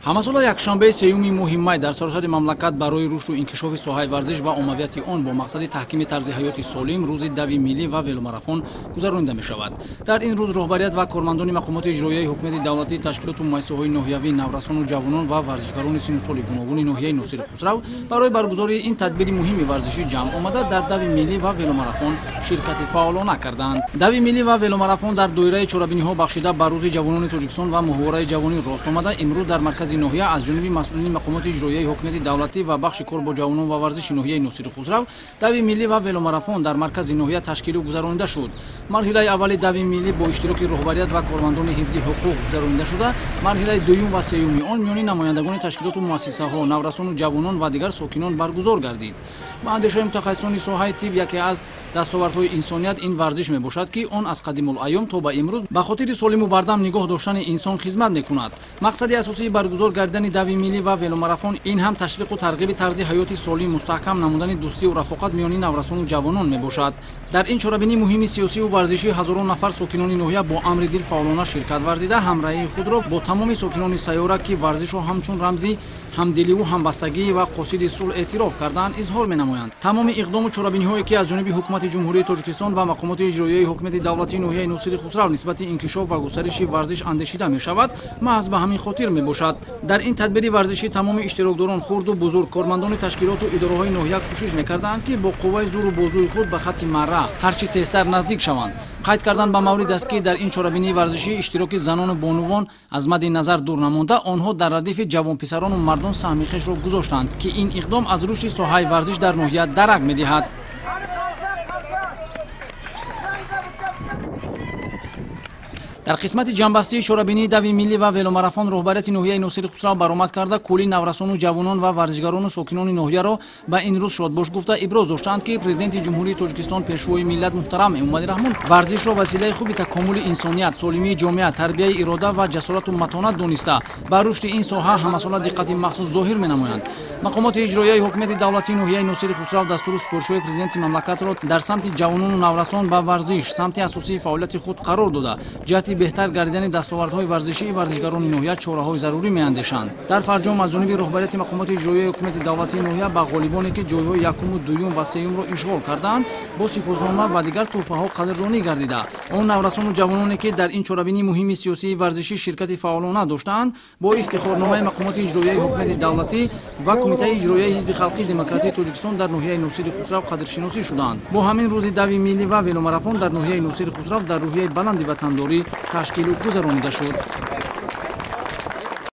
ҳамасола якшанбаи 3 моҳи май дар саросари мамлакат барои рушду инкишофи соҳаи варзиш ва оммавияти он бо мақсади таҳкими тарзи ҳаёти солим рӯзи дави миллӣ ва веломарафон гузаронида мешавад. Дар ин рӯз роҳбарият ва кормандони мақомоти иҷроияи ҳукумати давлатӣ, ташкилоту муассисаҳои ноҳиявӣ, наврасону ҷавонон ва варзишгарони синну соли гуногуни ноҳияи Носири Хусрав барои баргузории ин тадбири муҳими варзишӣ ҷамъ омада дар дави миллӣ ва веломарафон ширкати фаъолона карданд. Дави миллӣ ва веломарафон дар доираи чорабиниҳо бахшида ба рӯзи ҷавонони Тоҷикистон ва муҳовараи ҷавонӣ рост омада, имрӯз дар маркази ноҳия аз ҷониби масъулини мақомоти иҷроияи ҳукумати давлатӣ ва бахши кор бо ҷавонон ва варзиши ноҳияи Носири Хусрав дави миллӣ ва веломарафон дар маркази ноҳия ташкилу гузаронида шуд. Марҳилаи аввали дави миллӣ бо иштироки роҳбарият ва кормандони ҳифзи ҳуқуқ гузаронида шуда, марҳилаи дуюм ва сеюми он миёни намояндагони ташкилоту муассисаҳо, наврасону ҷавонон ва дигар сокинон баргузор гардид. Ба андешаи мутахассисони соҳаи тиб яке аз дастовардҳои инсоният ин варзиш мебошад, ки он аз қадимулайём то ба имрӯз ба хотири солиму бардам нигоҳ доштани инсон хизмат мекунад. Мақсади асосии баргузор гардидани дави миллӣ ва веломарафон ин ҳам ташвиқу тарғиби тарзи ҳаёти солим, мустаҳкам намудани дӯстию рафоқат миёни наврасону ҷавонон мебошад. Дар ин чорабинии муҳими сиёсиву варзишӣ ҳазорон нафар сокинони ноҳия бо амри дил фаъолона ширкат варзида, ҳамраҳии худро бо тамоми сокинони сайёра, ки варзишро ҳамчун рамзи ҳамдиливу ҳамбастагӣ ва қосиди сулҳ эътироф кардаанд, изҳор менамоянд. Тамоми иқдому чорабиниҳое, ки аз ҷониби ҳукумати ҷумҳурии Тоҷикистон ва мақомоти иҷроияи ҳукумати давлатии ноҳияи Носири Хусрав нисбати инкишоф ва густариши варзиш андешида мешавад, маҳз ба ҳамин хотир мебошад. Дар ин тадбири варзишӣ тамоми иштирокдорон, хурду бузург, кормандони ташкилоту идораҳои ноҳия кӯшиш мекарданд, ки бо қувваи зуру бозуи худ ба хатти марра ҳарчи тезтар наздик шаванд. Қайд кардан ба маврид аст, ки дар ин чорабинии варзишӣ иштироки занону бонувон аз мадди назар дур намонда, онҳо дар радифи ҷавонписарону мардон саҳми хешро гузоштанд, ки ин иқдом аз рушди соҳаи варзиш дар ноҳия дарак медиҳад. дар қисмати ҷанбастии чорабинии дави миллӣ ва веломарафон роҳбарияти ноҳияи Носири Хусрав баромад карда, кӯли наврасону ҷавонон ва варзишгарону сокинони ноҳияро ба ин рӯз шодбош гуфта иброз доштанд, ки президенти ҷумҳурии Тоҷикистон, пешвои миллат муҳтарам Эмомали Раҳмон варзишро василаи хуби такомули инсоният, солимии ҷомеа, тарбияи ирода ва ҷасорату матонат дониста, ба рушди ин соҳа ҳамасола диққати махсус зоҳир менамоянд. мақомоти иҷроияи ҳукумати давлатии ноҳияи Носири Хусрав дастуру супоришҳои президенти мамлакатро дар самти ҷавонону наврасон ба варзиш самти асосии фаъолияти худ қарор дода, ҷиҳати беҳтар гардидани дастовардҳои варзишии варзишгарони ноҳия чораҳои зарури меандешанд. дар фарҷом аз ҷониби роҳбарияти мақомоти иҷроияи ҳукумати давлатии ноҳия ба ғолибоне, ки ҷойҳои якуму дуюм ва сеюмро ишғол кардаанд, бо сипознома ва дигар тӯҳфаҳо қадрдонӣ гардида, он наврасону ҷавононе, ки дар ин чорабинии муҳими сиёсии варзишӣ ширкати фаъолона доштаанд, бо ифтихорномаи мақомоти иҷроияи ҳукумати давлатӣ ва кумитаи иҷроияи ҳизби халқии демократии Тоҷикистон дар ноҳияи Носири Хусрав қадршиносӣ шуданд. бо ҳамин рӯзи дави миллӣ ва веломарафон дар ноҳияи Носири Хусрав дар рӯҳияи баланди ватандорӣ ташкилу гузаронида шуд.